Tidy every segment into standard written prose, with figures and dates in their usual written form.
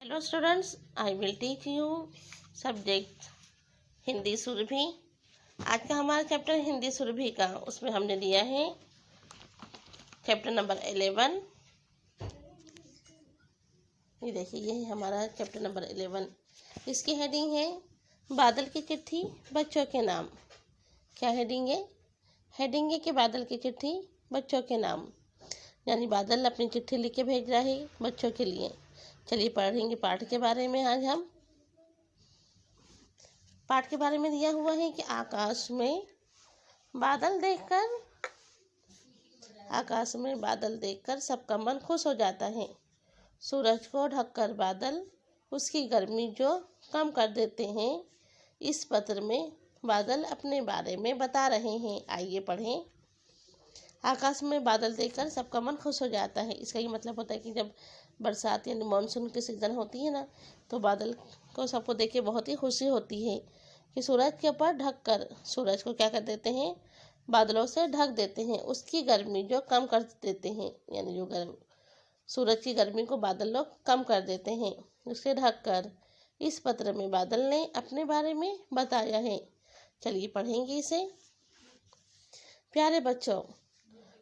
Hello students, I will teach you subject Hindi Surabhi. आज का हमारा चैप्टर हिंदी सुरभि का, उसमें हमने लिया है चैप्टर नंबर 11। ये देखिए, ये है हमारा चैप्टर नंबर 11। इसकी हेडिंग है बादल की चिट्ठी बच्चों के नाम। क्या हेडिंग है? हेडिंग है कि बादल की चिट्ठी बच्चों के नाम, यानी बादल अपनी चिट्ठी लिख के भेज रहा है बच्चों के लिए। चलिए पढ़ेंगे पाठ के बारे में। आज हम पाठ के बारे में दिया हुआ है कि आकाश में बादल देखकर सबका मन खुश हो जाता है। सूरज को ढककर बादल उसकी गर्मी जो कम कर देते हैं। इस पत्र में बादल अपने बारे में बता रहे हैं। आइए पढ़ें। आकाश में बादल देखकर सबका मन खुश हो जाता है। इसका ये मतलब होता है कि जब बरसात यानी मानसून की सीज़न होती है ना, तो बादल को सबको देख के बहुत ही खुशी होती है कि सूरज के ऊपर ढककर, सूरज को क्या कर देते हैं, बादलों से ढक देते हैं, उसकी गर्मी जो कम कर देते हैं, यानी जो सूरज की गर्मी को बादल लोग कम कर देते हैं, उसे ढककर इस पत्र में बादल ने अपने बारे में बताया है। चलिए पढ़ेंगे इसे। प्यारे बच्चों,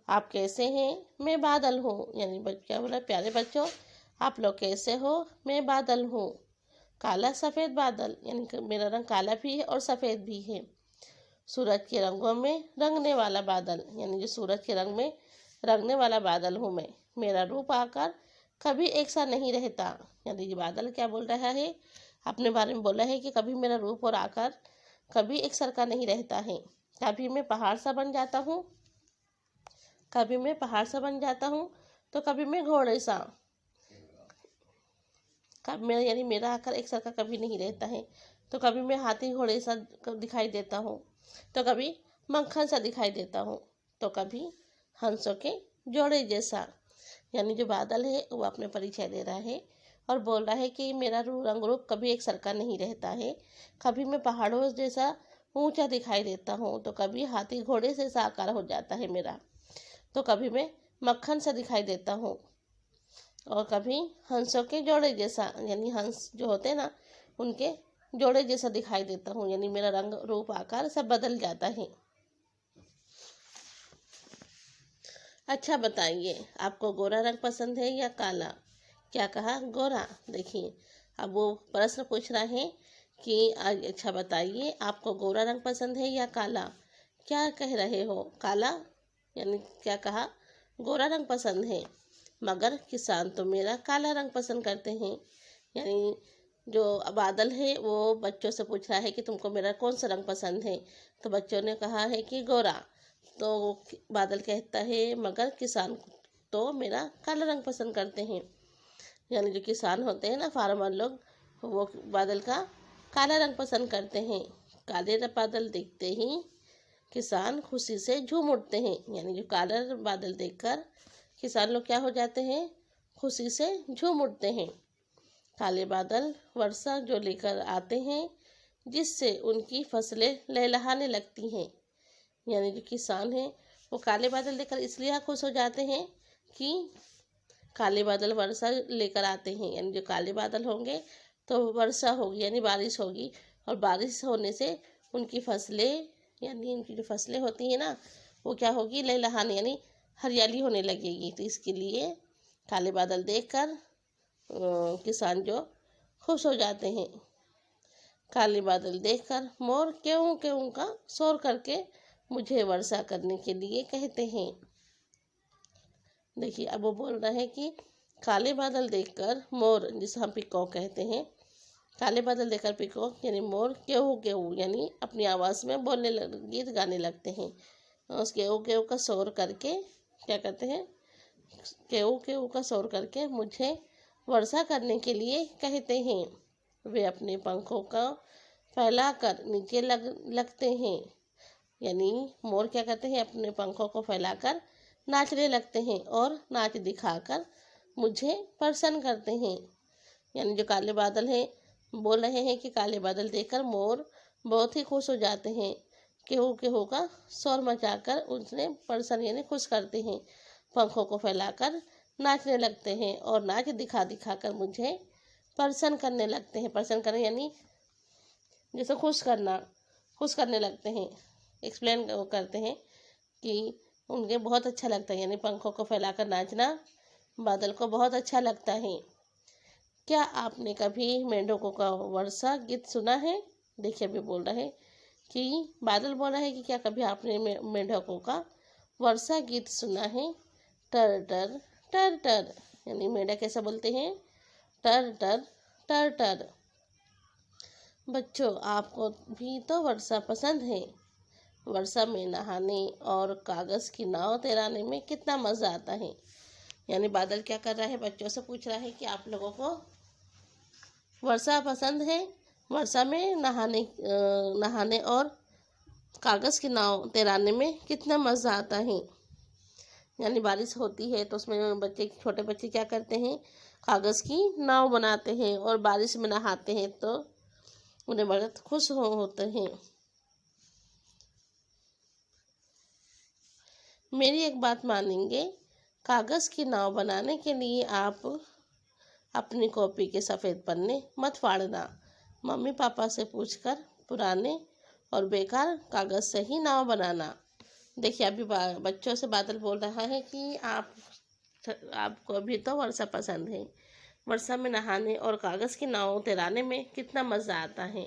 आप कैसे हैं? मैं बादल हूँ। यानी क्या बोला? प्यारे बच्चों, आप लोग कैसे हो? मैं बादल हूँ। काला सफ़ेद बादल, यानी मेरा रंग काला भी है और सफ़ेद भी है। सूरज के रंगों में रंगने वाला बादल, यानी जो सूरज के रंग में रंगने वाला बादल हूँ मैं। मेरा रूप आकार कभी एक सा नहीं रहता। यानी ये बादल क्या बोल रहा है? अपने बारे में बोला है कि कभी मेरा रूप और आकार कभी एक सर का नहीं रहता है। कभी मैं पहाड़ सा बन जाता हूँ, तो कभी मैं घोड़े सा। कभी मेरा यानी मेरा आकार एक सर का कभी नहीं रहता है। तो कभी मैं हाथी घोड़े सा दिखाई देता हूँ, तो कभी मक्खन सा दिखाई देता हूँ, तो कभी हंसों के जोड़े जैसा। यानी जो बादल है वो अपने परिचय दे रहा है और बोल रहा है कि मेरा रंग रूप कभी एक सर का नहीं रहता है। कभी मैं पहाड़ों जैसा ऊंचा दिखाई देता हूँ, तो कभी हाथी घोड़े जैसा आकार हो जाता है मेरा, तो कभी मैं मक्खन सा दिखाई देता हूँ, और कभी हंसों के जोड़े जैसा, यानी हंस जो होते हैं ना, उनके जोड़े जैसा दिखाई देता हूँ। यानी मेरा रंग रूप आकार सब बदल जाता है। अच्छा बताइए, आपको गोरा रंग पसंद है या काला? क्या कहा? गोरा। देखिए, अब वो प्रश्न पूछ रहा है कि अच्छा बताइए, आपको गोरा रंग पसंद है या काला? क्या कह रहे हो? काला, यानी क्या कहा? गोरा रंग पसंद है। मगर किसान तो मेरा काला रंग पसंद करते हैं। यानी जो बादल है वो बच्चों से पूछ रहा है कि तुमको मेरा कौन सा रंग पसंद है? तो बच्चों ने कहा है कि गोरा। तो बादल कहता है मगर किसान तो मेरा काला रंग पसंद करते हैं। यानी जो किसान होते हैं ना, फार्मर लोग, वो बादल का काला रंग पसंद करते हैं। काले बादल देखते ही किसान खुशी से झूम उठते हैं। यानी जो काला बादल देखकर किसान लोग क्या हो जाते हैं? खुशी से झूम उठते हैं। काले बादल वर्षा जो लेकर आते हैं, जिससे उनकी फसलें लहलहाने लगती हैं। यानी जो किसान हैं वो काले बादल देखकर इसलिए खुश हो जाते हैं कि काले बादल वर्षा लेकर आते हैं। यानी जो काले बादल होंगे तो वर्षा होगी, यानी बारिश होगी, और बारिश होने से उनकी फसलें, यानी उनकी जो फसलें होती हैं ना, वो क्या होगी? लहलहाने, यानी हरियाली होने लगेगी। तो इसके लिए काले बादल देखकर किसान जो खुश हो जाते हैं। काले बादल देखकर मोर केहू केहू का शोर करके मुझे वर्षा करने के लिए कहते हैं। देखिए, अब वो बोल रहे हैं कि काले बादल देखकर मोर, जिसे हम पिकॉक कहते हैं, काले बादल देखकर पिकॉक यानी मोर केहू केहू यानी अपनी आवाज़ में गीत गाने लगते हैं। उस केहू केहू का शोर करके क्या करते हैं? केहू केहू का शोर करके मुझे वर्षा करने के लिए कहते हैं। वे अपने पंखों का फैलाकर नीचे लगते हैं। यानी मोर क्या करते हैं? अपने पंखों को फैलाकर नाचने लगते हैं और नाच दिखाकर मुझे प्रसन्न करते हैं। यानी जो काले बादल हैं बोल रहे हैं कि काले बादल देखकर मोर बहुत ही खुश हो जाते हैं। केहू केहू का शोर मचाकर उन्हें प्रसन्न यानी खुश करते हैं। पंखों को फैलाकर नाचने लगते हैं और नाच दिखा दिखाकर मुझे प्रसन्न करने लगते हैं। प्रसन्न करने यानी जैसे खुश करने लगते हैं। एक्सप्लेन करते हैं कि उनके बहुत अच्छा लगता है, यानी पंखों को फैलाकर नाचना बादल को बहुत अच्छा लगता है। क्या आपने कभी मेंढकों का वर्षा गीत सुना है? देखिए अभी बोल रहा है कि बादल बोल रहा है कि क्या कभी आपने मेंढकों का वर्षा गीत सुना है? टर टर टर टर, यानी मेंढक कैसे बोलते हैं? टर टर टर टर। बच्चों, आपको भी तो वर्षा पसंद है। वर्षा में नहाने और कागज़ की नाव तैराने में कितना मज़ा आता है। यानी बादल क्या कर रहा है, बच्चों से पूछ रहा है कि आप लोगों को वर्षा पसंद है। वर्षा में नहाने और कागज़ की नाव तैराने में कितना मज़ा आता है। यानी बारिश होती है तो उसमें छोटे बच्चे क्या करते हैं, कागज़ की नाव बनाते हैं और बारिश में नहाते हैं तो उन्हें बहुत खुश होते हैं। मेरी एक बात मानेंगे, कागज़ की नाव बनाने के लिए आप अपनी कॉपी के सफ़ेद पन्ने मत फाड़ना। मम्मी पापा से पूछकर पुराने और बेकार कागज़ से ही नाव बनाना। देखिए अभी बच्चों से बादल बोल रहा है कि आपको भी तो वर्षा पसंद है। वर्षा में नहाने और कागज़ की नाव तैराने में कितना मज़ा आता है।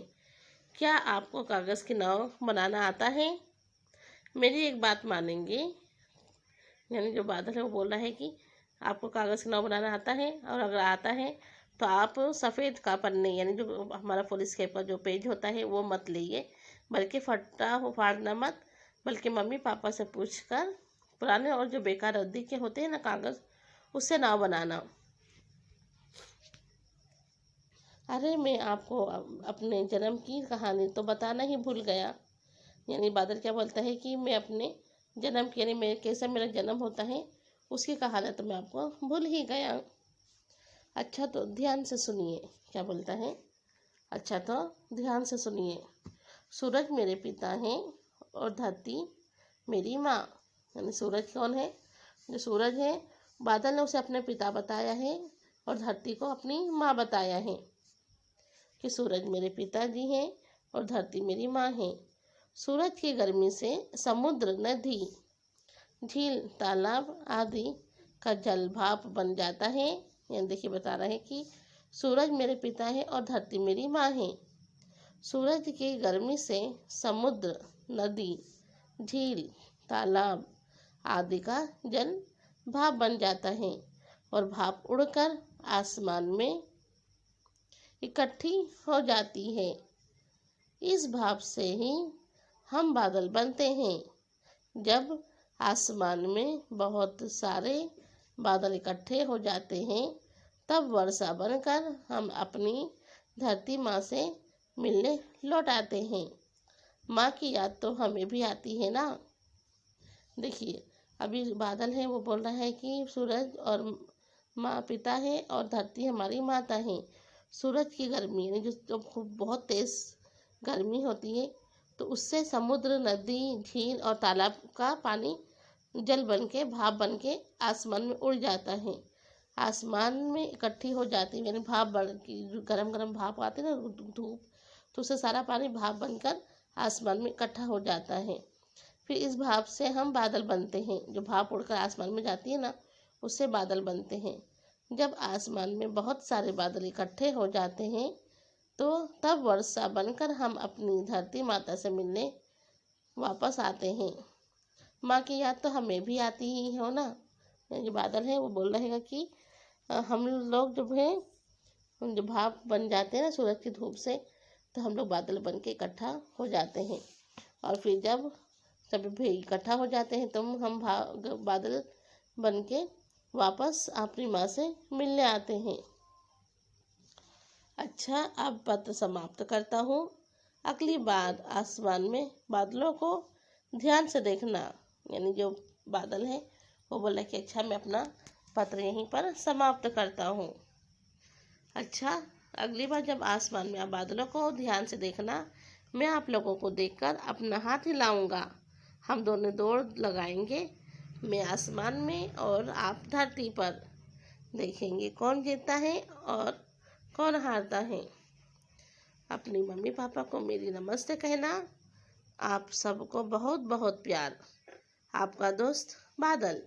क्या आपको कागज़ की नाव बनाना आता है? मेरी एक बात मानेंगे, यानी जो बादल है वो बोल रहा है कि आपको कागज़ की नाव बनाना आता है, और अगर आता है तो आप सफ़ेद का पन्ने यानी जो हमारा फुल स्केप का जो पेज होता है वो मत लीजिए, बल्कि फाड़ना मत, बल्कि मम्मी पापा से पूछकर पुराने और जो बेकार रद्दी के होते हैं ना कागज़, उससे नाव बनाना। अरे मैं आपको अपने जन्म की कहानी तो बताना ही भूल गया। यानी बादल क्या बोलता है कि मैं अपने जन्म की, यानी मैं कैसा मेरा जन्म होता है उसकी कहानी तो मैं आपको भूल ही गया। अच्छा तो ध्यान से सुनिए क्या बोलता है। अच्छा तो ध्यान से सुनिए। सूरज मेरे पिता हैं और धरती मेरी माँ। यानी सूरज कौन है? जो सूरज है, बादल ने उसे अपने पिता बताया है और धरती को अपनी माँ बताया है कि सूरज मेरे पिताजी हैं और धरती मेरी माँ है। सूरज की गर्मी से समुद्र, नदी, झील, तालाब आदि का जल भाप बन जाता है। यानी देखिए बता रहे हैं कि सूरज मेरे पिता है और धरती मेरी माँ है। सूरज की गर्मी से समुद्र, नदी, झील, तालाब आदि का जल भाप बन जाता है और भाप उड़कर आसमान में इकट्ठी हो जाती है। इस भाप से ही हम बादल बनते हैं। जब आसमान में बहुत सारे बादल इकट्ठे हो जाते हैं तब वर्षा बनकर हम अपनी धरती माँ से मिलने लौट आते हैं। माँ की याद तो हमें भी आती है ना। देखिए अभी बादल है वो बोल रहा है कि सूरज और माँ पिता है और धरती हमारी माता है। सूरज की गर्मी यानी जो खूब बहुत तेज़ गर्मी होती है तो उससे समुद्र, नदी, झील और तालाब का पानी जल बन के, भाप बन के आसमान में उड़ जाता है। आसमान में इकट्ठी हो जाती है, यानी भाप बन की गरम गरम भाप आती है ना धूप, तो उससे सारा पानी भाप बनकर आसमान में इकट्ठा हो जाता है। फिर इस भाप से हम बादल बनते हैं। जो भाप उड़कर आसमान में जाती है ना, उससे बादल बनते हैं। जब आसमान में बहुत सारे बादल इकट्ठे हो जाते हैं तो तब वर्षा बनकर हम अपनी धरती माता से मिलने वापस आते हैं। माँ की याद तो हमें भी आती ही हो ना। जो बादल है वो बोल रहेगा कि हम लोग जब है जो भाप बन जाते हैं ना सूरज की धूप से, तो हम लोग बादल बन के इकट्ठा हो जाते हैं। और फिर जब सभी भी इकट्ठा हो जाते हैं तो हम बादल बन के वापस अपनी माँ से मिलने आते हैं। अच्छा, अब पत्र समाप्त करता हूँ। अगली बार आसमान में बादलों को ध्यान से देखना। यानी जो बादल है वो बोला कि अच्छा मैं अपना पत्र यहीं पर समाप्त करता हूँ। अच्छा, अगली बार जब आसमान में आप बादलों को ध्यान से देखना, मैं आप लोगों को देखकर अपना हाथ हिलाऊंगा। हम दोनों दौड़ लगाएंगे, मैं आसमान में और आप धरती पर। देखेंगे कौन जीतता है और कौन हारता है। अपनी मम्मी पापा को मेरी नमस्ते कहना। आप सबको बहुत बहुत प्यार। आपका दोस्त बादल।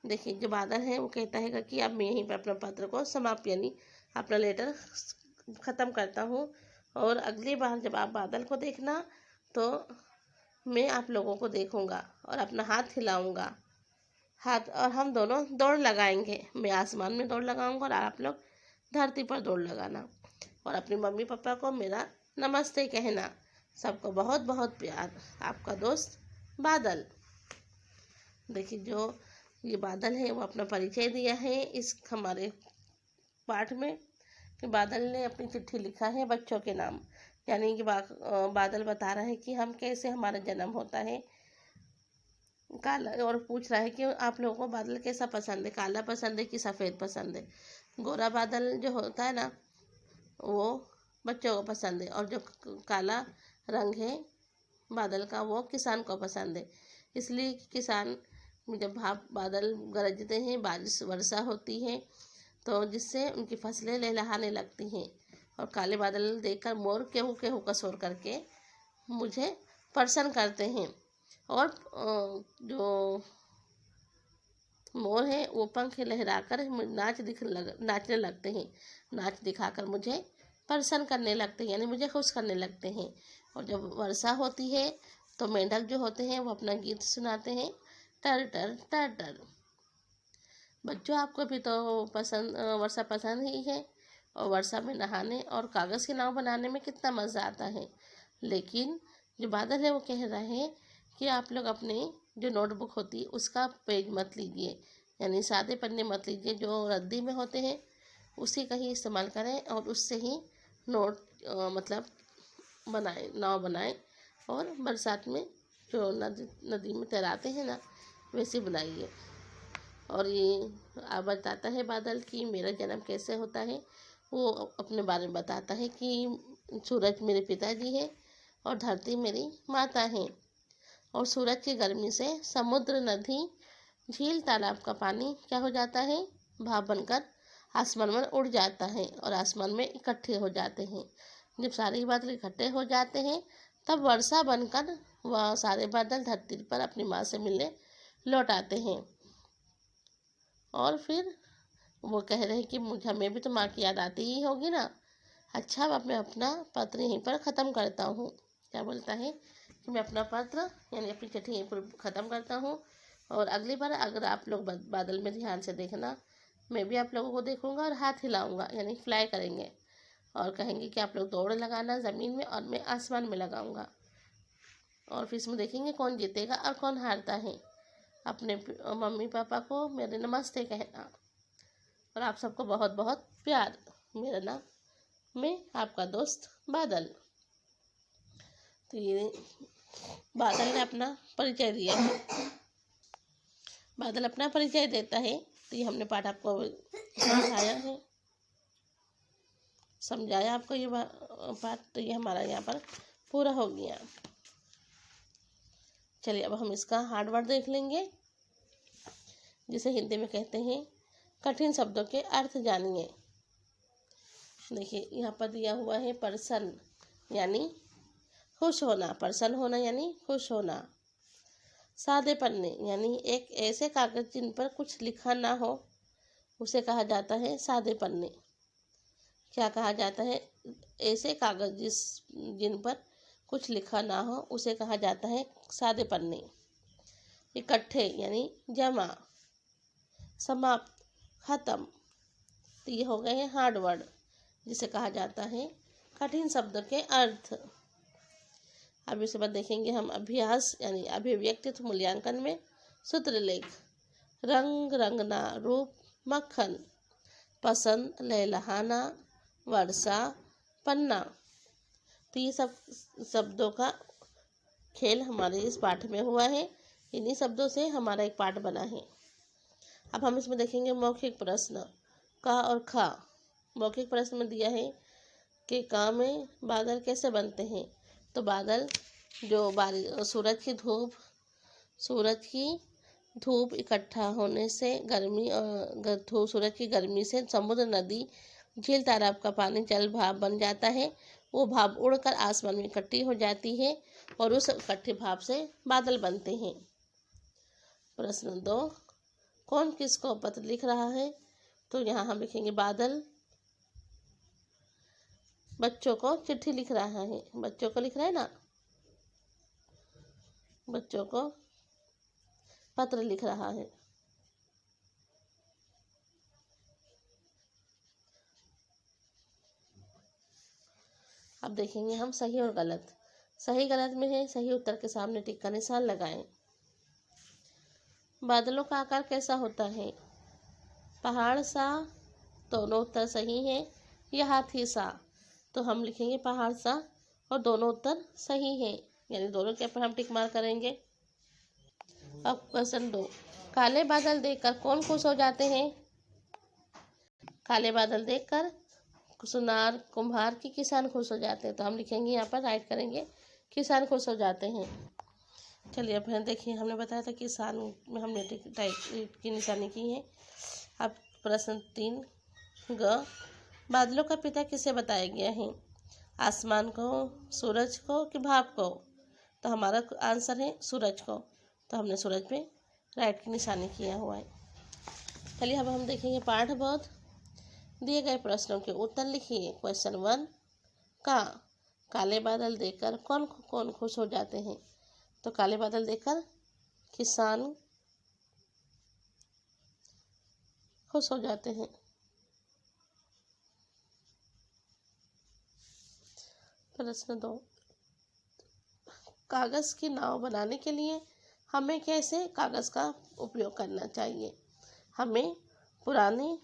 देखिए जो बादल है वो कहता है कि अब मैं यहीं पर अपना पत्र को समाप्त यानी अपना लेटर ख़त्म करता हूँ, और अगली बार जब आप बादल को देखना तो मैं आप लोगों को देखूंगा और अपना हाथ हिलाऊंगा, हाथ, और हम दोनों दौड़ लगाएंगे। मैं आसमान में दौड़ लगाऊंगा और आप लोग धरती पर दौड़ लगाना, और अपने मम्मी पापा को मेरा नमस्ते कहना। सबको बहुत बहुत प्यार। आपका दोस्त बादल। देखिए जो ये बादल है वो अपना परिचय दिया है इस हमारे पाठ में कि बादल ने अपनी चिट्ठी लिखा है बच्चों के नाम, यानी कि बादल बता रहा है कि हम कैसे हमारा जन्म होता है। काला, और पूछ रहा है कि आप लोगों को बादल कैसा पसंद है, काला पसंद है कि सफ़ेद पसंद है। गोरा बादल जो होता है ना वो बच्चों को पसंद है, और जो काला रंग है बादल का वो किसान को पसंद है। इसलिए किसान जब भाप बादल गरजते हैं, बारिश वर्षा होती है तो जिससे उनकी फसलें लहलहाने लगती हैं, और काले बादल देखकर मोर केहू केहू का शोर करके मुझे प्रसन्न करते हैं। और जो मोर है वो पंख लहराकर नाचने लगते हैं, नाच दिखाकर मुझे प्रसन्न करने लगते हैं, यानी मुझे खुश करने लगते हैं। और जब वर्षा होती है तो मेंढक जो होते हैं वो अपना गीत सुनाते हैं, टर टर टर टर। बच्चों आपको भी तो वर्षा पसंद ही है, और वर्षा में नहाने और कागज़ की नाव बनाने में कितना मज़ा आता है। लेकिन जो बादल है वो कह रहे हैं कि आप लोग अपने जो नोटबुक होती है उसका पेज मत लीजिए, यानी सादे पन्ने मत लीजिए, जो रद्दी में होते हैं उसी का ही इस्तेमाल करें, और उससे ही नोट मतलब बनाएं, नाव बनाएं, और बरसात में जो नदी में तैराते हैं ना वैसे बनाइए। और ये बताता है बादल कि मेरा जन्म कैसे होता है। वो अपने बारे में बताता है कि सूरज मेरे पिताजी है और धरती मेरी माता है, और सूरज की गर्मी से समुद्र, नदी, झील, तालाब का पानी क्या हो जाता है, भाप बनकर आसमान में उड़ जाता है और आसमान में इकट्ठे हो जाते हैं। जब सारे बादल इकट्ठे हो जाते हैं तब वर्षा बनकर वह सारे बादल धरती पर अपनी माँ से मिलने लौट आते हैं। और फिर वो कह रहे हैं कि मुझे, हमें भी तो माँ की याद आती ही होगी ना। अच्छा, अब मैं अपना पत्र यहीं पर ख़त्म करता हूँ। क्या बोलता है कि मैं अपना पत्र यानी अपनी चिट्ठी यहीं पर ख़त्म करता हूँ, और अगली बार अगर आप लोग बादल में ध्यान से देखना, मैं भी आप लोगों को देखूंगा और हाथ हिलाऊंगा, यानी फ्लाई करेंगे, और कहेंगे कि आप लोग दौड़ लगाना ज़मीन में और मैं आसमान में लगाऊंगा। और फिर इसमें देखेंगे कौन जीतेगा और कौन हारता है। अपने मम्मी पापा को मेरे नमस्ते कहना, और आप सबको बहुत बहुत प्यार। मेरा नाम, मैं आपका दोस्त बादल। तो ये बादल ने अपना परिचय दिया है, बादल अपना परिचय देता है। तो ये हमने पाठ आपको समझाया आपको ये पाठ। तो ये हमारा यहाँ पर पूरा हो गया। चलिए अब हम इसका हार्ड वर्ड देख लेंगे, जिसे हिंदी में कहते हैं कठिन शब्दों के अर्थ जानिए। देखिए यहाँ पर दिया हुआ है प्रसन्न यानी खुश होना, प्रसन्न होना यानी खुश होना। सादे पन्ने यानी एक ऐसे कागज जिन पर कुछ लिखा ना हो उसे कहा जाता है सादे पन्ने। क्या कहा जाता है? ऐसे कागज जिन पर कुछ लिखा ना हो उसे कहा जाता है सादे पन्ने। इकट्ठे यानी जमा, समाप्त, खत्म। तो ये हो गए हैं हार्ड वर्ड, जिसे कहा जाता है कठिन शब्द के अर्थ। अब इसके बाद देखेंगे हम अभ्यास यानी अभिव्यक्तित्व मूल्यांकन में सूत्रलेख। रंग, रंगना, रूप, मक्खन, पसंद, लहलहाना, वर्षा, पन्ना। तो ये सब शब्दों का खेल हमारे इस पाठ में हुआ है। इन्हीं शब्दों से हमारा एक पाठ बना है। अब हम इसमें देखेंगे मौखिक प्रश्न का और खा। मौखिक प्रश्न में दिया है कि का में बादल कैसे बनते हैं। तो बादल जो सूरज की धूप इकट्ठा होने से सूरज की गर्मी से समुद्र, नदी, झील तालाब का पानी जल भाप बन जाता है। वो भाप उड़कर आसमान में इकट्ठी हो जाती है और उस इकट्ठे भाप से बादल बनते हैं। प्रश्न 2, कौन किसको पत्र लिख रहा है? तो यहाँ हम लिखेंगे बादल बच्चों को चिट्ठी लिख रहा है। बच्चों को लिख रहा है ना, बच्चों को पत्र लिख रहा है। अब देखेंगे हम सही और गलत। सही गलत में है, सही उत्तर के सामने टिक का निशान लगाएं। बादलों का आकार कैसा होता है? पहाड़ सा, दोनों उत्तर सही है। या हाथी सा? तो हम लिखेंगे पहाड़ सा और दोनों उत्तर सही है, यानी दोनों के ऊपर हम टिक मार करेंगे। अब क्वेश्चन 2, काले बादल देखकर कौन खुश हो जाते हैं? काले बादल देखकर सुनार, कुम्हार की किसान खुश हो जाते हैं। तो हम लिखेंगे यहाँ पर, राइट करेंगे, किसान खुश हो जाते हैं। चलिए अब देखिए, हमने बताया था किसान में हमने टिक की निशानी की है। अब प्रश्न 3 ग, बादलों का पिता किसे बताया गया है? आसमान को, सूरज को कि भाप को? तो हमारा आंसर है सूरज को। तो हमने सूरज पे राइट की निशानी किया हुआ है। चलिए अब हम देखेंगे पाठबोध। दिए गए प्रश्नों के उत्तर लिखिए। क्वेश्चन 1 का, काले बादल देखकर कौन कौन खुश हो जाते हैं? तो काले बादल देखकर किसान खुश हो जाते हैं। प्रश्न 2, कागज़ की नाव बनाने के लिए हमें कैसे कागज़ का उपयोग करना चाहिए? हमें पुराने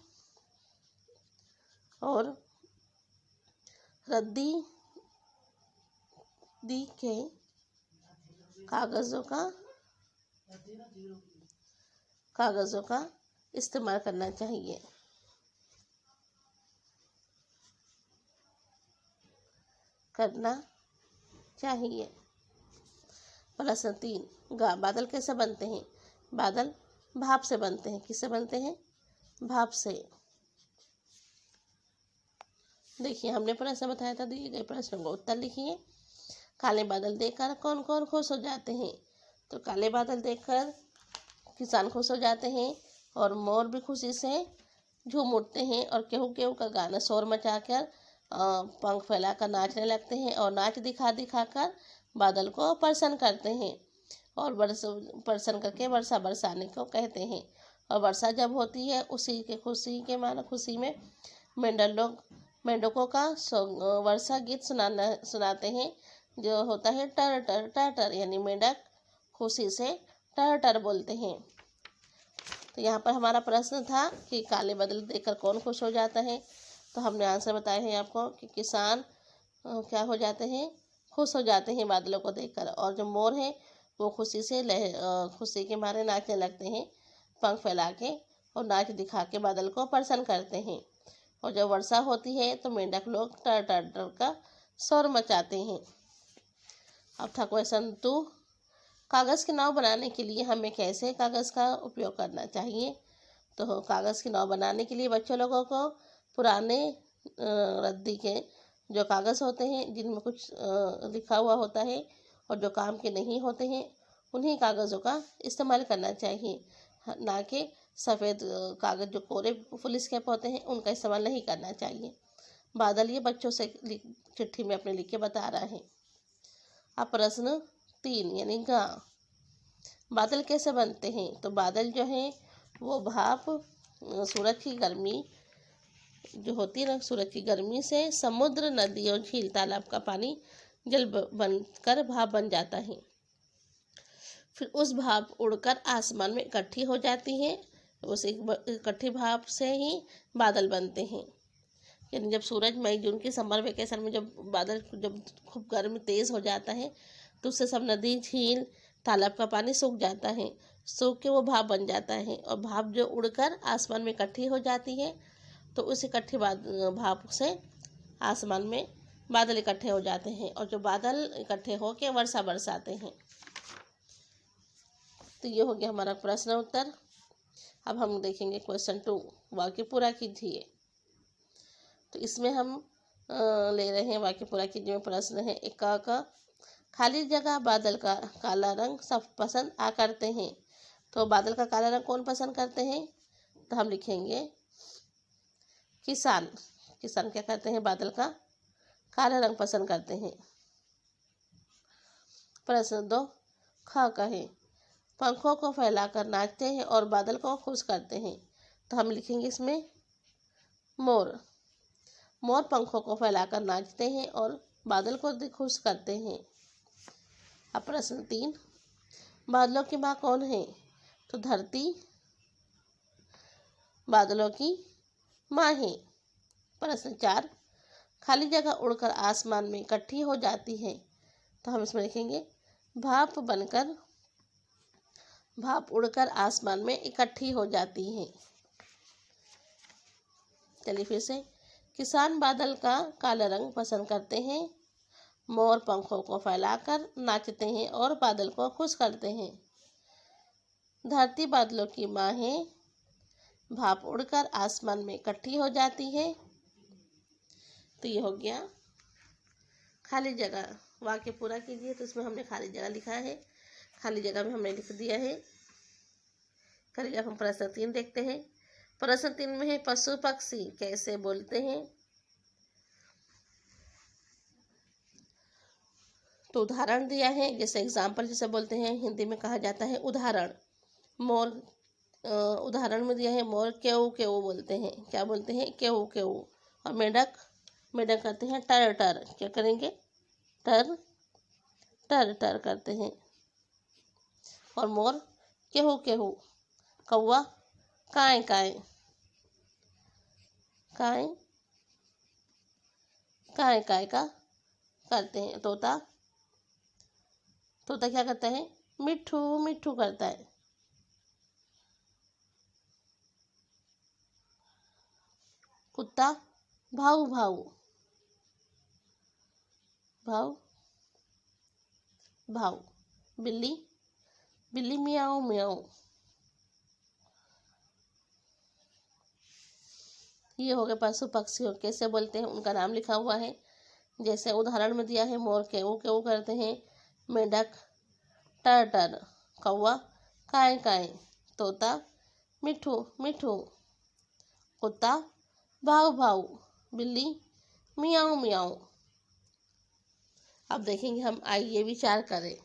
और रद्दी के कागज़ों का इस्तेमाल करना चाहिए। प्रश्न 3, बादल कैसे बनते हैं? बादल भाप से बनते हैं। किससे बनते हैं? भाप से। देखिए हमने प्रश्न बताया था, दिए गए प्रश्नों का उत्तर लिखिए। काले बादल देखकर कौन कौन खुश हो जाते हैं? तो काले बादल देखकर किसान खुश हो जाते हैं और मोर भी खुशी से झूम उठते हैं और केहू केहू का गाना शोर मचाकर पंख फैलाकर नाचने लगते हैं और नाच दिखा दिखा कर बादल को प्रसन्न करते हैं और प्रसन्न करके वर्षा बरसाने को कहते हैं। और वर्षा जब होती है उसी के खुशी में मेंढकों का वर्षा गीत सुनाते हैं, जो होता है टर टर टर टर, यानी मेंढक खुशी से टर टर बोलते हैं। तो यहाँ पर हमारा प्रश्न था कि काले बादल देखकर कौन खुश हो जाता है? तो हमने आंसर बताए हैं आपको कि किसान क्या हो जाते हैं? खुश हो जाते हैं बादलों को देखकर। और जो मोर है वो खुशी के मारे नाचने लगते हैं पंख फैला के और नाच दिखा के बादल को प्रसन्न करते हैं। और जब वर्षा होती है तो मेंढक लोग टर टर टर का शोर मचाते हैं। अब था क्वेश्चन 2, कागज़ की नाव बनाने के लिए हमें कैसे कागज़ का उपयोग करना चाहिए? तो कागज़ की नाव बनाने के लिए बच्चों लोगों को पुराने रद्दी के जो कागज़ होते हैं जिनमें कुछ लिखा हुआ होता है और जो काम के नहीं होते हैं, उन्हीं कागज़ों का इस्तेमाल करना चाहिए, ना कि सफ़ेद कागज़ जो कोरे पुलिस कैप होते हैं उनका इस्तेमाल नहीं करना चाहिए। बादल ये बच्चों से चिट्ठी में अपने लिख के बता रहा है। अब प्रश्न 3 यानी गा, बादल कैसे बनते हैं? तो बादल जो हैं वो भाप, सूरज की गर्मी जो होती है ना, सूरज की गर्मी से समुद्र, नदी और झील तालाब का पानी जल बनकर भाप बन जाता है। फिर उस भाप उड़कर आसमान में इकट्ठी हो जाती है। उस इकट्ठी भाप से ही बादल बनते हैं। यानी जब सूरज मई जून की समर वेकेशन में जब खूब गर्मी तेज़ हो जाता है तो उससे सब नदी, झील, तालाब का पानी सूख जाता है। सूख के वो भाप बन जाता है और भाप जो उड़कर आसमान में इकट्ठी हो जाती है तो उस इकट्ठी भाप से आसमान में बादल इकट्ठे हो जाते हैं और जो बादल इकट्ठे होकर वर्षा बरसाते हैं। तो ये हो गया हमारा प्रश्न उत्तर। अब हम देखेंगे क्वेश्चन 2, वाक्य पूरा कीजिए। तो इसमें हम ले रहे हैं वाक्य पूरा कीजिए में प्रश्न है। एक का खाली जगह बादल का काला रंग सब पसंद आ करते हैं। तो बादल का काला रंग कौन पसंद करते हैं? तो हम लिखेंगे किसान। किसान क्या करते हैं? बादल का काला रंग पसंद करते हैं। प्रश्न 2 ख कहे पंखों को फैलाकर नाचते हैं और बादल को खुश करते हैं। तो हम लिखेंगे इसमें मोर। मोर पंखों को फैलाकर नाचते हैं और बादल को खुश करते हैं। अब प्रश्न 3 बादलों की माँ कौन है? तो धरती बादलों की माँ है। प्रश्न 4 खाली जगह उड़कर आसमान में इकट्ठी हो जाती है। तो हम इसमें लिखेंगे भाप बनकर भाप उड़कर आसमान में इकट्ठी हो जाती है। चलिए फिर से। किसान बादल का काला रंग पसंद करते हैं। मोर पंखों को फैलाकर नाचते हैं और बादल को खुश करते हैं। धरती बादलों की माँ है। भाप उड़कर आसमान में इकट्ठी हो जाती है। तो ये हो गया खाली जगह। वाक्य पूरा कीजिए। तो इसमें हमने खाली जगह लिखा है, खाली जगह में हमने लिख दिया है। चलिए अब हम प्रश्न 3 देखते हैं। प्रश्न 3 में है पशु पक्षी कैसे बोलते हैं? तो उदाहरण दिया है, जैसे एग्जाम्पल जैसे बोलते हैं, हिंदी में कहा जाता है उदाहरण। मोर उदाहरण में दिया है मोर केऊ केऊ बोलते हैं। क्या बोलते हैं? केऊ केऊ। और मेंढक मेंढक करते हैं टर टर। क्या करेंगे? टर टर टर करते हैं। और मोर केहू केहू। कौवा काए काए काए काए काए का करते हैं। तोता तोता क्या करता है? मिट्ठू मिट्ठू करता है। कुत्ता भाऊ भाऊ भाऊ भाऊ। बिल्ली बिल्ली मियाऊ मियाऊ। ये हो गए पशु पक्षियों कैसे बोलते हैं, उनका नाम लिखा हुआ है। जैसे उदाहरण में दिया है मोर केऊ केऊ करते हैं, मेंढक टर टर, कौवा काए काए, तोता मिठू मिठू, कुत्ता भाऊ भाऊ, बिल्ली मियाऊ मियाऊ। अब देखेंगे हम आइए विचार करें।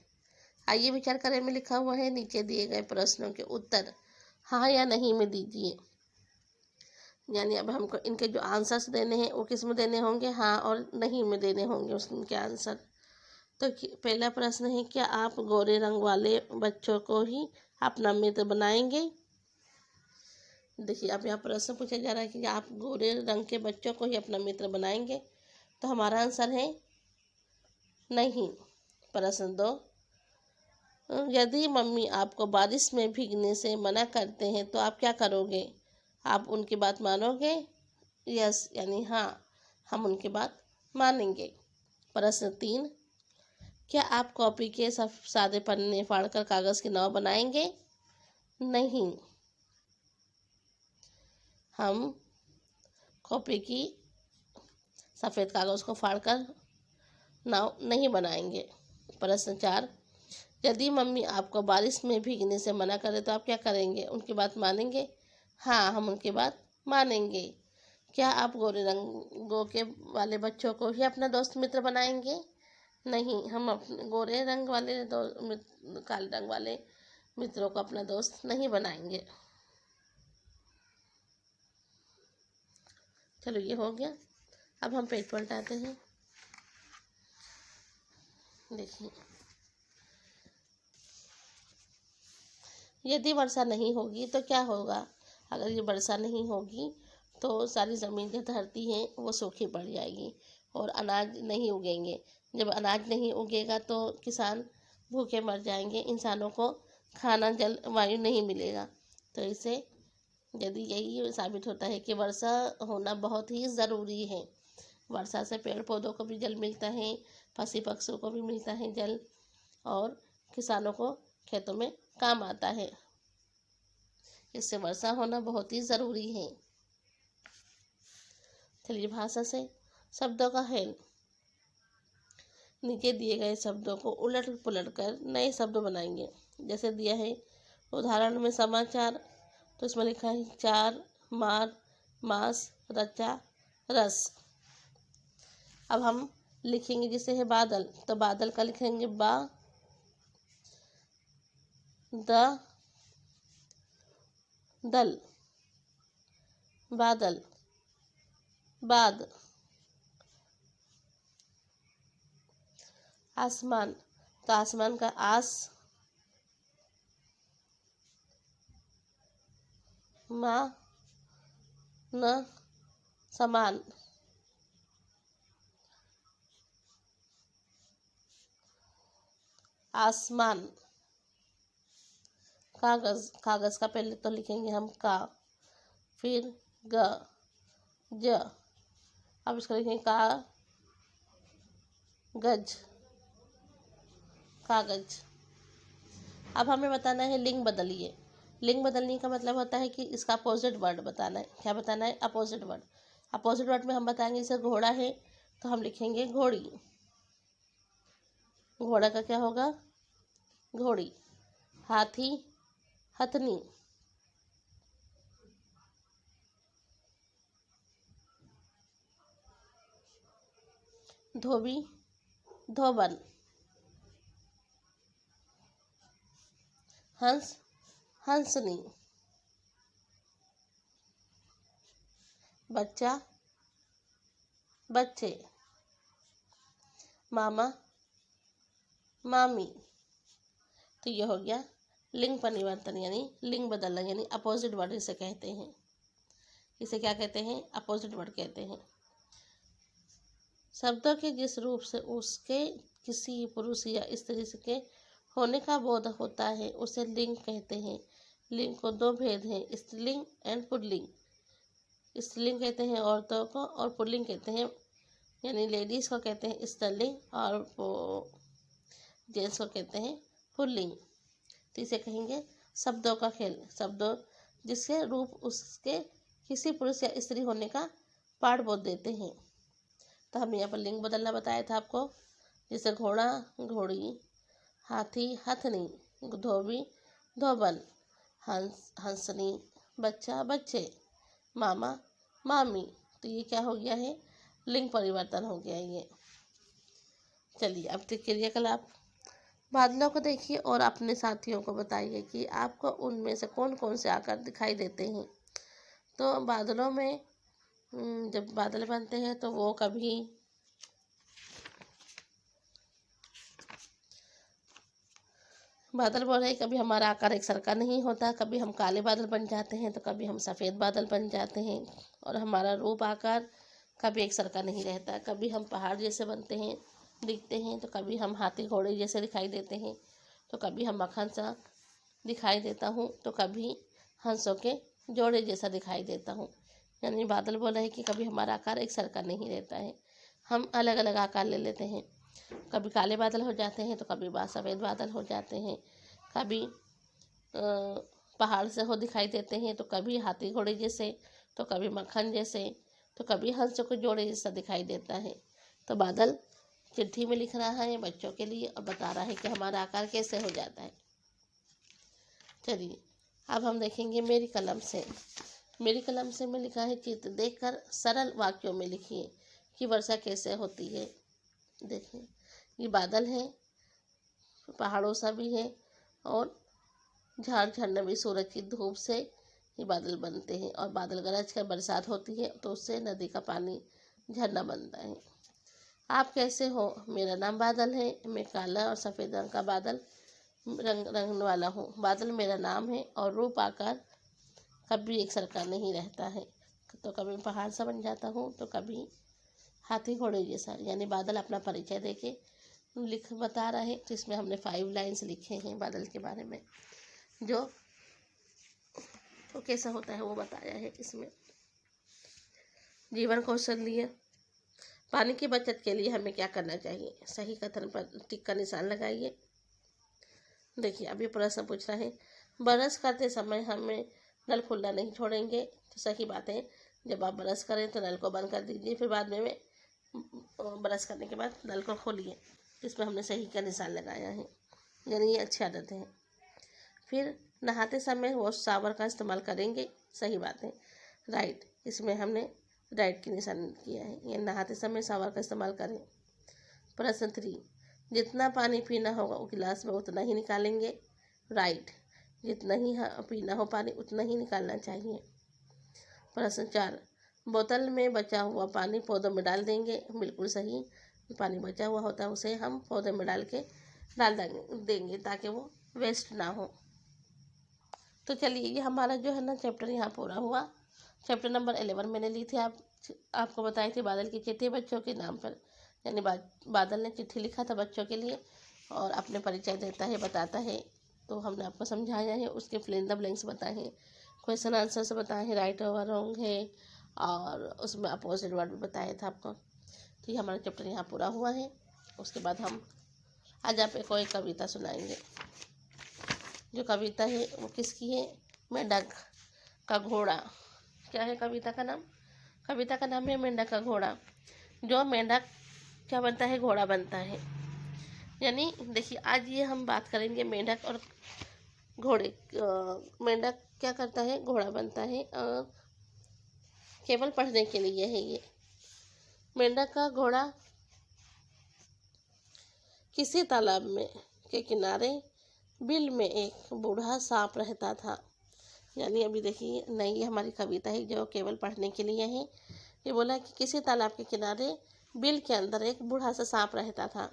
आइए विचार करें में लिखा हुआ है नीचे दिए गए प्रश्नों के उत्तर हाँ या नहीं में दीजिए। यानी अब हमको इनके जो आंसर्स देने हैं वो किस में देने होंगे? हाँ और नहीं में देने होंगे उनके आंसर। तो पहला प्रश्न है क्या आप गोरे रंग वाले बच्चों को ही अपना मित्र बनाएंगे? देखिए अब यहाँ प्रश्न पूछा जा रहा है कि आप गोरे रंग के बच्चों को ही अपना मित्र बनाएंगे। तो हमारा आंसर है नहीं। प्रश्न 2 यदि मम्मी आपको बारिश में भीगने से मना करते हैं तो आप क्या करोगे? आप उनकी बात मानोगे? यस यानी हाँ, हम उनकी बात मानेंगे। प्रश्न 3 क्या आप कॉपी के सादे पन्ने फाड़कर कागज़ की नाव बनाएंगे? नहीं, हम कॉपी की सफ़ेद कागज़ को फाड़कर नाव नहीं बनाएंगे। प्रश्न 4 यदि मम्मी आपको बारिश में भीगने से मना करे तो आप क्या करेंगे? उनकी बात मानेंगे? हाँ, हम उनकी बात मानेंगे। क्या आप गोरे रंगों के वाले बच्चों को ही अपना दोस्त मित्र बनाएंगे? नहीं, हम अपने गोरे रंग वाले काले रंग वाले मित्रों को अपना दोस्त नहीं बनाएंगे। चलो ये हो गया। अब हम पेज पलटाते हैं। देखिए यदि वर्षा नहीं होगी तो क्या होगा? अगर ये वर्षा नहीं होगी तो सारी ज़मीन जो धरती है वो सूखी पड़ जाएगी और अनाज नहीं उगेंगे। जब अनाज नहीं उगेगा तो किसान भूखे मर जाएंगे, इंसानों को खाना जल वायु नहीं मिलेगा। तो इसे यदि यही साबित होता है कि वर्षा होना बहुत ही ज़रूरी है। वर्षा से पेड़ पौधों को भी जल मिलता है, पशु पक्षियों को भी मिलता है जल, और किसानों को खेतों में काम आता है। इससे वर्षा होना बहुत ही ज़रूरी है। चलिए भाषा से शब्दों का खेल। नीचे दिए गए शब्दों को उलट पुलट कर नए शब्द बनाएंगे। जैसे दिया है उदाहरण में समाचार, तो इसमें लिखा है चार, मार, मांस, रचा, रस। अब हम लिखेंगे जैसे है बादल, तो बादल का लिखेंगे बा, द, दल, बादल, बाद। आसमान, तो आसमान का आस, मा, न, समान। आसमान। कागज, कागज का पहले तो लिखेंगे हम का, फिर ग, ज। अब इसको लिखेंगे का, गज, कागज। अब हमें बताना है लिंग बदलिए। लिंग बदलने का मतलब होता है कि इसका अपोजिट वर्ड बताना है। क्या बताना है? Opposite word. अपोजिट वर्ड में हम बताएंगे जैसे घोड़ा है तो हम लिखेंगे घोड़ी। घोड़ा का क्या होगा? घोड़ी। हाथी, हथनी। धोबी, धोबन। हंस, हंसनी। बच्चा, बच्चे। मामा, मामी। तो ये हो गया लिंग परिवर्तन यानी लिंग बदलना यानी अपोजिट वर्ड इसे कहते हैं। इसे क्या कहते हैं? अपोजिट वर्ड कहते हैं। शब्दों के जिस रूप से उसके किसी पुरुष या स्त्री के होने का बोध होता है उसे लिंग कहते हैं। लिंग को दो भेद हैं, स्त्रीलिंग एंड पुल्लिंग। स्त्रीलिंग कहते हैं औरतों को और पुल्लिंग कहते हैं यानी लेडीज़ को कहते हैं स्त्रीलिंग और जेंट्स को कहते हैं पुल्लिंग। तो इसे कहेंगे शब्दों का खेल। शब्दों जिसके रूप उसके किसी पुरुष या स्त्री होने का पाठ बोध देते हैं। तो हमने यहाँ पर लिंग बदलना बताया था आपको, जैसे घोड़ा, घोड़ी, हाथी, हथनी, धोबी, धोबन, हंस, हंसनी, बच्चा, बच्चे, मामा, मामी। तो ये क्या हो गया है? लिंग परिवर्तन हो गया है ये। चलिए अब क्रियाकलाप। बादलों को देखिए और अपने साथियों को बताइए कि आपको उनमें से कौन कौन से आकार दिखाई देते हैं। तो बादलों में जब बादल बनते हैं तो वो कभी बादल बोल रहे कभी हमारा आकार एक सरका नहीं होता। कभी हम काले बादल बन जाते हैं तो कभी हम सफ़ेद बादल बन जाते हैं और हमारा रूप आकार कभी एक सरका नहीं रहता। कभी हम पहाड़ जैसे बनते हैं दिखते हैं तो कभी हम हाथी घोड़े जैसे दिखाई देते हैं तो कभी हम मक्खन सा दिखाई देता हूँ तो कभी हंसों के जोड़े जैसा दिखाई देता हूँ। यानी बादल बोल रहे हैं कि कभी हमारा आकार एक सरका नहीं रहता है, हम अलग अलग आकार ले लेते हैं। कभी काले बादल हो जाते हैं तो कभी सफ़ेद बादल हो जाते हैं। कभी पहाड़ से हो दिखाई देते हैं तो कभी हाथी घोड़े जैसे, तो कभी मक्खन जैसे, तो कभी हंसों के जोड़े जैसा दिखाई देता है। तो बादल चिट्ठी में लिख रहा है बच्चों के लिए और बता रहा है कि हमारा आकार कैसे हो जाता है। चलिए अब हम देखेंगे मेरी कलम से। मेरी कलम से में लिखा है चित्र देखकर सरल वाक्यों में लिखिए कि वर्षा कैसे होती है। देखिए ये बादल है, पहाड़ों सा भी है और झाड़ झरने भी सूरज की धूप से ये बादल बनते हैं और बादल गरज कर बरसात होती है तो उससे नदी का पानी झरना बनता है। आप कैसे हो? मेरा नाम बादल है, मैं काला और सफ़ेद रंग का बादल रंग वाला हूँ। बादल मेरा नाम है और रूप आकार कभी एक सरका नहीं रहता है। तो कभी पहाड़ सा बन जाता हूँ तो कभी हाथी घोड़े जैसा। यानी बादल अपना परिचय देके बता रहा है। तो इसमें हमने 5 लाइन्स लिखे हैं बादल के बारे में, जो तो कैसा होता है वो बताया है इसमें। जीवन कौशल लिए पानी की बचत के लिए हमें क्या करना चाहिए? सही कथन पर टिक का निशान लगाइए। देखिए अभी प्रश्न पूछ रहा है, ब्रश करते समय हमें नल खुला नहीं छोड़ेंगे। तो सही बात है, जब आप ब्रश करें तो नल को बंद कर दीजिए, फिर बाद में ब्रश करने के बाद नल को खोलिए। इसमें हमने सही का निशान लगाया है, यानी ये अच्छी आदत है। फिर नहाते समय वॉश शावर का इस्तेमाल करेंगे, सही बात है, राइट। इसमें हमने राइट की निशान किया है, ये नहाते समय शावर का इस्तेमाल करें। प्रश्न 3, जितना पानी पीना होगा वो गिलास में उतना ही निकालेंगे, राइट। जितना ही पीना हो पानी उतना ही निकालना चाहिए। प्रश्न 4, बोतल में बचा हुआ पानी पौधों में डाल देंगे, बिल्कुल सही। पानी बचा हुआ होता है उसे हम पौधे में डाल देंगे ताकि वो वेस्ट ना हो। तो चलिए, ये हमारा जो है ना चैप्टर यहाँ पूरा हुआ। चैप्टर नंबर 11 मैंने ली थी, आपको बताई थी बादल की चिट्ठी बच्चों के नाम पर, यानी बादल ने चिट्ठी लिखा था बच्चों के लिए और अपने परिचय देता है, बताता है। तो हमने आपको समझाया है, उसके फिल इन द ब्लैंक्स बताए हैं, क्वेश्चन आंसर से बताए हैं, राइट और रॉन्ग है, और उसमें अपोजिट वर्ड भी बताया था आपको। तो ये हमारा चैप्टर यहाँ पूरा हुआ है। उसके बाद हम आज आप कोई कविता सुनाएंगे। जो कविता है वो किसकी है? मेंढक का घोड़ा। क्या है कविता का नाम? कविता का नाम है मेंढक का घोड़ा। जो मेंढक क्या बनता है? घोड़ा बनता है। यानी देखिए, आज ये हम बात करेंगे मेंढक और घोड़े। मेंढक क्या करता है? घोड़ा बनता है। केवल पढ़ने के लिए है ये। मेंढक का घोड़ा किसी तालाब में के किनारे बिल में एक बूढ़ा सांप रहता था। यानी अभी देखिए, नई हमारी कविता है जो केवल पढ़ने के लिए है। ये बोला कि किसी तालाब के किनारे बिल के अंदर एक बूढ़ा सा सांप रहता था।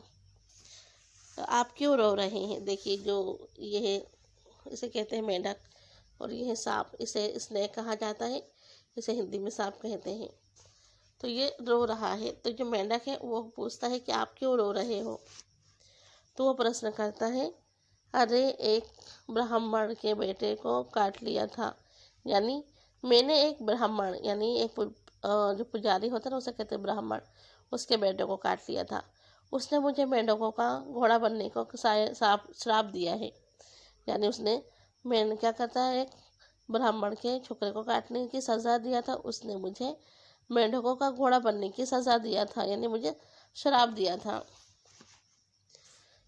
तो आप क्यों रो रहे हैं? देखिए, जो ये है इसे कहते हैं मेंढक, और यह है सांप। इसे स्नेक कहा जाता है, इसे हिंदी में सांप कहते हैं। तो ये रो रहा है, तो जो मेंढक है वो पूछता है कि आप क्यों रो रहे हो? तो वो प्रश्न करता है, अरे एक ब्राह्मण के बेटे को काट लिया था। यानी मैंने एक ब्राह्मण, यानी एक जो पुजारी होता है ना, उसे कहते हैं ब्राह्मण, उसके बेटे को काट लिया था। उसने मुझे मेंढकों का घोड़ा बनने को श्राप दिया है। यानी उसने मैंने क्या करता है, एक ब्राह्मण के छोकरे को काटने की सज़ा दिया था। उसने मुझे मेंढकों का घोड़ा बनने की सज़ा दिया था, यानी मुझे श्राप दिया था।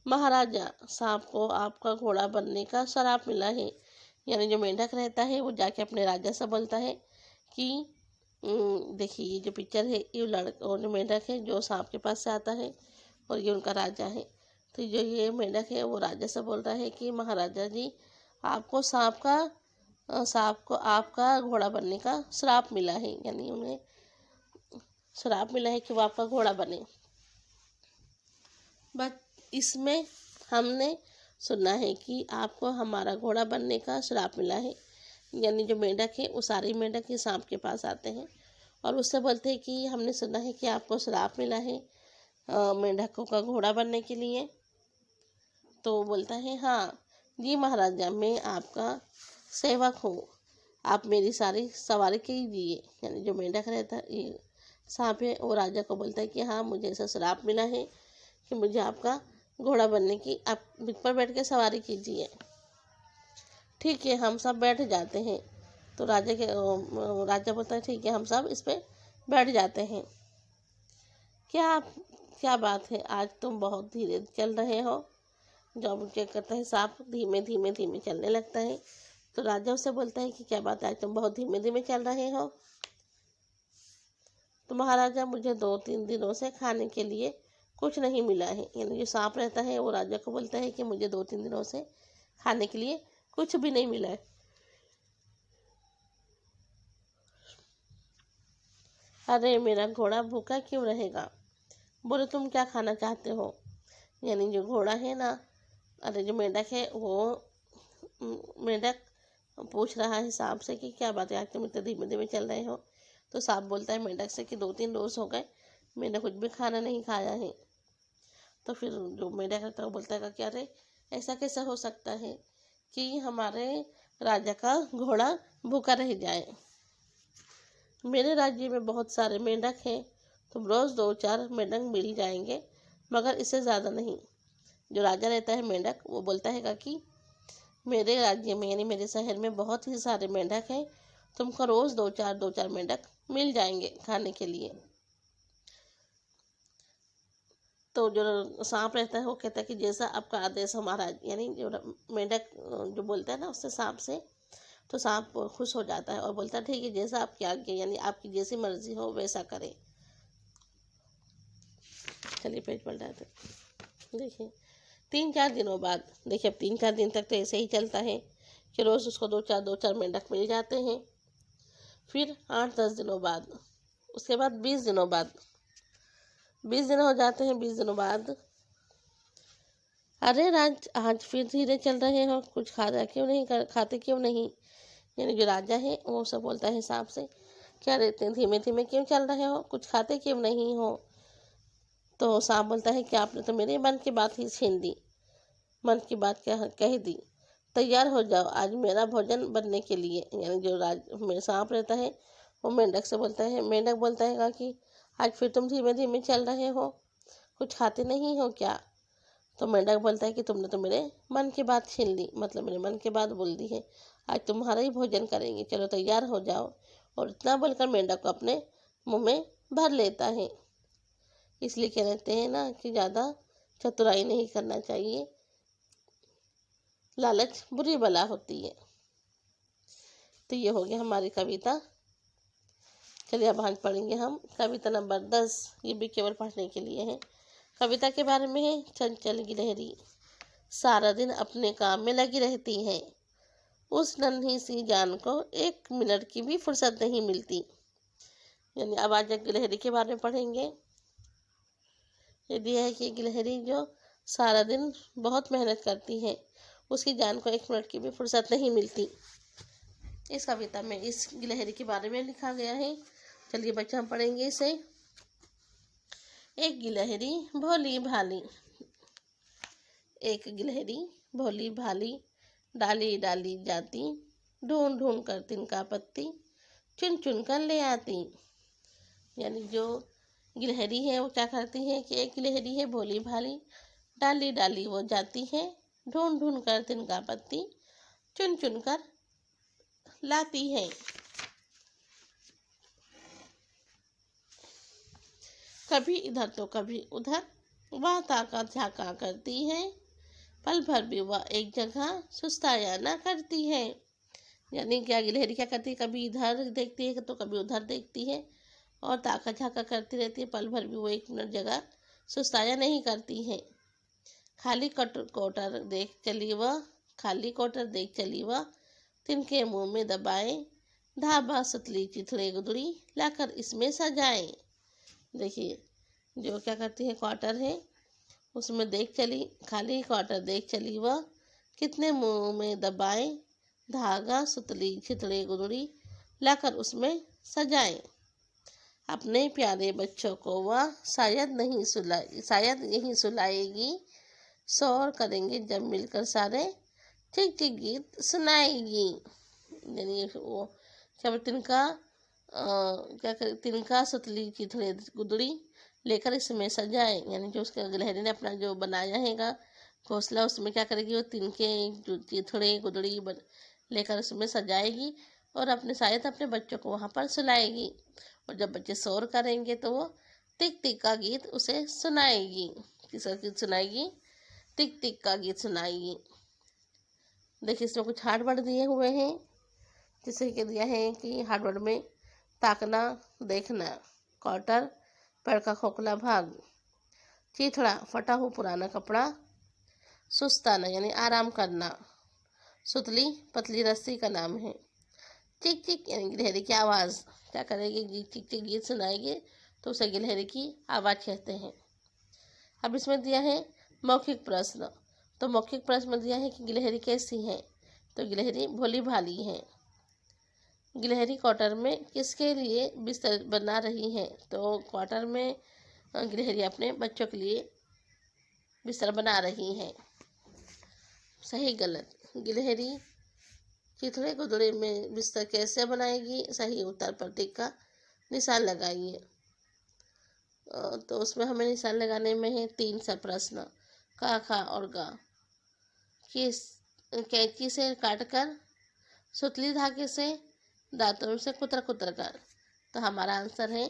महाराजा, सांप को आपका घोड़ा बनने का श्राप मिला है। यानी जो मेंढक रहता है वो जाके अपने राजा से बोलता है कि देखिए, ये जो पिक्चर है, ये लड़का और जो मेंढक है जो सांप के पास से आता है, और ये उनका राजा है। तो जो ये मेंढक है वो राजा से बोल रहा है कि महाराजा जी, आपको सांप को आपका घोड़ा बनने का श्राप मिला है। यानी उन्हें श्राप मिला है कि वो आपका घोड़ा बने। बट इसमें हमने सुना है कि आपको हमारा घोड़ा बनने का श्राप मिला है। यानी जो मेंढक है वो सारे मेंढक ही सांप के पास आते हैं और उससे बोलते हैं कि हमने सुना है कि आपको श्राप मिला है मेंढकों का घोड़ा बनने के लिए। तो वो बोलता है, हाँ जी महाराजा, मैं आपका सेवक हूँ, आप मेरी सारी सवारी कीजिए। यानी जो मेंढक रहता है, ये सांप है, वो राजा को बोलता है कि हाँ, मुझे ऐसा श्राप मिला है कि मुझे आपका घोड़ा बनने की, आप मुझ पर बैठ के सवारी कीजिए। ठीक है, हम सब बैठ जाते हैं। तो राजा बोलता है, ठीक है, हम सब इस पर बैठ जाते हैं। क्या बात है, आज तुम बहुत धीरे चल रहे हो? जब क्या करता है, सांप धीमे धीमे धीमे चलने लगता है। तो राजा उससे बोलता है कि क्या बात है, आज तुम बहुत धीमे धीमे चल रहे हो? तो महाराजा, मुझे 2-3 दिनों से खाने के लिए कुछ नहीं मिला है। यानी जो सांप रहता है वो राजा को बोलता है कि मुझे 2-3 दिनों से खाने के लिए कुछ भी नहीं मिला है। अरे मेरा घोड़ा भूखा क्यों रहेगा? बोले, तुम क्या खाना चाहते हो? यानी जो घोड़ा है ना, अरे जो मेंढक है वो मेंढक पूछ रहा है सांप से कि क्या बात है, आज तुम इतने धीमे धीमे चल रहे हो? तो सांप बोलता है मेंढक से कि 2-3 रोज हो गए मैंने कुछ भी खाना नहीं खाया है। तो फिर जो मेंढक रहता है वो बोलता है कि अरे ऐसा कैसा हो सकता है कि हमारे राजा का घोड़ा भूखा रह जाए? मेरे राज्य में बहुत सारे मेंढक हैं, तुम रोज़ 2-4 मेंढक मिल जाएंगे, मगर इससे ज़्यादा नहीं। जो राजा रहता है मेंढक, वो बोलता है कि मेरे राज्य में, यानी मेरे शहर में बहुत ही सारे मेंढक हैं, तुमको रोज़ 2-4 मेंढक मिल जाएंगे खाने के लिए। तो जो सांप रहता है वो कहता है कि जैसा आपका आदेश हो महाराज, यानी जो मेंढक जो बोलता है ना उससे सांप से, तो सांप खुश हो जाता है और बोलता है ठीक है, जैसा आपकी आज्ञा, यानी आपकी जैसी मर्जी हो वैसा करें। चलिए पेज पलटाते देखिए। 3-4 दिनों बाद, देखिए अब 3-4 दिन तक तो ऐसे ही चलता है कि रोज़ उसको दो चार मेंढक मिल जाते हैं। फिर 8-10 दिनों बाद, उसके बाद 20 दिनों बाद, 20 दिन हो जाते हैं। 20 दिनों बाद, अरे राज आज फिर धीरे चल रहे हो, कुछ खाते क्यों नहीं। यानी जो राजा है वो सब बोलता है सांप से, क्या रहते हैं धीमे धीमे क्यों चल रहे हो, कुछ खाते क्यों नहीं हो। तो सांप बोलता है कि आपने तो मेरे मन की बात ही छीन दी, मन की बात कह दी, तैयार हो जाओ आज मेरा भोजन बनने के लिए। यानी जो में सांप रहता है वो मेंढक से बोलता है, मेंढक बोलता है कि आज फिर तुम धीमे धीमे चल रहे हो, कुछ खाते नहीं हो क्या। तो मेंढक बोलता है कि तुमने तो मेरे मन की बात छीन ली, मतलब मेरे मन की बात बोल दी है, आज तुम्हारा ही भोजन करेंगे, चलो तैयार हो जाओ। और इतना बोलकर मेंढक को अपने मुंह में भर लेता है। इसलिए कहते हैं ना कि ज़्यादा चतुराई नहीं करना चाहिए, लालच बुरी बला होती है। तो ये हो गया हमारी कविता। चलिए अब आज पढ़ेंगे हम कविता नंबर 10। ये भी केवल पढ़ने के लिए है। कविता के बारे में है। चंचल गिलहरी सारा दिन अपने काम में लगी रहती है, उस नन्ही सी जान को 1 मिनट की भी फुर्सत नहीं मिलती। यानी अब आज गिलहरी के बारे में पढ़ेंगे। ये दिया है कि गिलहरी जो सारा दिन बहुत मेहनत करती है, उसकी जान को 1 मिनट की भी फुर्सत नहीं मिलती। इस कविता में इस गिलहरी के बारे में लिखा गया है। चलिए बच्चे हम पढ़ेंगे इसे। एक गिलहरी भोली भाली, एक गिलहरी भोली भाली, डाली डाली जाती, ढूंढ ढूंढ कर तिनका पत्ती, चुन चुन कर ले आती। यानी जो गिलहरी है वो क्या करती है कि एक गिलहरी है भोली भाली, डाली डाली वो जाती है, ढूंढ ढूंढ कर तिनका पत्ती, चुन चुन कर लाती है। कभी इधर तो कभी उधर वह ताका झाका करती है, पल भर भी वह एक जगह सुस्ताया न करती है। यानी क्या गिलहरी क्या करती है, कभी इधर देखती है तो कभी उधर देखती है और ताका झाका करती रहती है, पल भर भी वो 1 मिनट जगह सुस्ताया नहीं करती है। खाली कोटर देख चली वह, खाली कोटर देख चली वह, तिनके मुंह में दबाए, धाबा सुतली चिथड़े गुदड़ी लाकर इसमें सजाए। देखिए जो क्या करती है, क्वार्टर है उसमें देख चली, खाली क्वार्टर देख चली वह, कितने मुंह में दबाए, धागा सुतली छितड़े गुदड़ी लाकर उसमें सजाए। अपने प्यारे बच्चों को वह शायद यही सुलाएगी, शोर करेंगे जब मिलकर सारे, ठीक ठीक गीत सुनाएगी। यानी वो क्या तिनका सुतली चिथड़े गुदड़ी लेकर इसमें सजाए। यानी जो उसके गिलहरी ने अपना जो बनाया हैगा घोंसला, उसमें क्या करेगी वो तिनके चिथड़े गुदड़ी लेकर उसमें सजाएगी और शायद अपने बच्चों को वहाँ पर सुलाएगी। और जब बच्चे शोर करेंगे तो वो टिक टिक का गीत उसे सुनाएगी। किसका गीत सुनाएगी? टिक टिक का गीत सुनाएगी। देखिए इसमें कुछ हार्ड वर्ड दिए हुए हैं। जैसे कि दिया है कि हार्ड वर्ड में ताकना देखना, क्वार्टर पैर का खोखला भाग, चीथड़ा फटा हुआ पुराना कपड़ा, सुस्ताना यानी आराम करना, सुतली पतली रस्सी का नाम है, चिक चिक यानी गिलहरी की आवाज़, क्या करेगी चिक चिक गीत सुनाएगी तो उसे गिलहरी की आवाज़ कहते हैं। अब इसमें दिया है मौखिक प्रश्न। तो मौखिक प्रश्न में दिया है कि गिलहरी कैसी है, तो गिलहरी भोली भाली है। गिलहरी क्वार्टर में किसके लिए बिस्तर बना रही है, तो क्वार्टर में गिलहरी अपने बच्चों के लिए बिस्तर बना रही है। सही गलत, गिलहरी चिथड़े गुदड़े में बिस्तर कैसे बनाएगी, सही उत्तर पर टिक का निशान लगाइए। तो उसमें हमें निशान लगाने में है 3 सा प्रश्न, का खा और गा। किस कैंची से काटकर, सुतली धागे से, दांतों से कुतर कुतर कर। तो हमारा आंसर है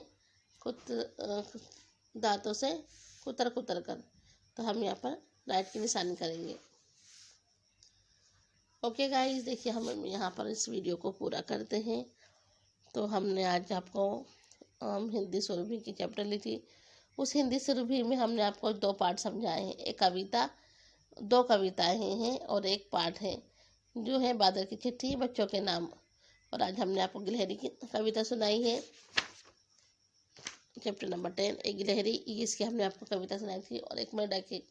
दांतों से कुतर कुतर कर। तो हम यहाँ पर राइट की निशानी करेंगे। ओके गाइस, देखिए हम यहाँ पर इस वीडियो को पूरा करते हैं। तो हमने आज आपको हिंदी सुरभि की चैप्टर ली थी। उस हिंदी सुरभि में हमने आपको 2 पार्ट समझाए हैं। एक कविता, 2 कविताएं हैं और एक पाठ है जो है बादल की चिट्ठी, बच्चों के नाम। और आज हमने आपको गिलहरी की कविता सुनाई है, चैप्टर नंबर 10। एक गिलहरी, इसकी हमने आपको कविता सुनाई थी। और एक मेंढक की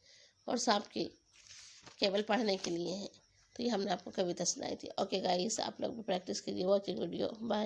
और सांप की केवल पढ़ने के लिए है। तो ये हमने आपको कविता सुनाई थी। ओके गाइस, आप लोग भी प्रैक्टिस कीजिए। Watching video, bye.